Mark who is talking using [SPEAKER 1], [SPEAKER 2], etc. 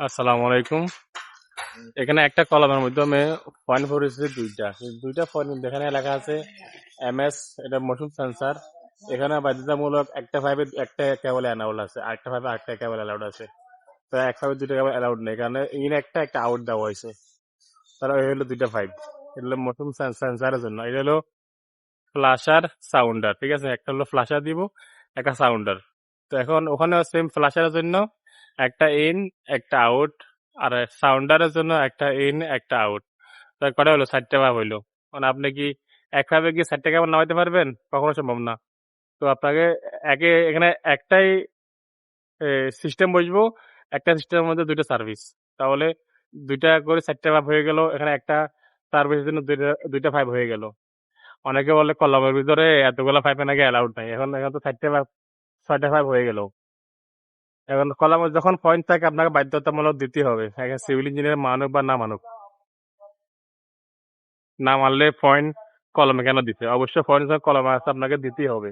[SPEAKER 1] আসসালামু আলাইকুম। এখানে একটা কলমের মাধ্যমে পয়েন্ট পড়েছে দুইটা। এই দুইটা পয়েন্ট এখানে লেখা আছে এমএস, এটা মোশন সেন্সার। এখানে বাধ্যতামূলক একটা ফাইভে একটা কেবল অ্যালাউড আছে, আরেকটা ফাইভে আরেকটা কেবল অ্যালাউড আছে। তো এক ফাইভে দুইটা কেবল অ্যালাউড নেই, কারণ ইন একটা আউট দেওয়া হয়েছে। তারা এই হলো দুইটা ফাইভ। এটা হলো মোশন সেন্সারের জন্য। এটা হলো ফ্লাশার, সাউন্ডার। ঠিক আছে, একটা হলো ফ্লাশার দিব, একটা সাউন্ডার। তো এখন ওখানে সেম ফ্লাশারের জন্য একটা ইন, একটা আউট, আর সাউন্ডারের জন্য একটা ইন, একটা আউট। তো কটা হলো? 4টা ভাব হইলো। মানে আপনি কি এক ভাবে কি 4টা কেমন নামাইতে পারবেন? কখনো সম্ভব না। তো আপনাকে এখানে একটাই সিস্টেম বসবো, একটা সিস্টেমের মধ্যে দুইটা সার্ভিস। তাহলে দুইটা করে 4টা ভাব হয়ে গেল। এখানে একটা সার্ভিসের জন্য দুইটা দুইটা ভাব হয়ে গেল। অনেকে বলে কলমের ভিতরে এতগুলা পাইপে নাকি অ্যালাউড নাই। এখন এখন তো 4টা ভাগ 6টা ভাগ হয়ে গেল। এখন কলমে যখন পয়েন্ট থাকে আপনাকে বাধ্যতামূলক দিতে হবে, এখন সিভিল ইঞ্জিনিয়ার মানুক বা না মানুক। না মানলে পয়েন্ট কলমে কেন দিতে? অবশ্যই পয়েন্ট কলমে আছে, আপনাকে দিতেই হবে।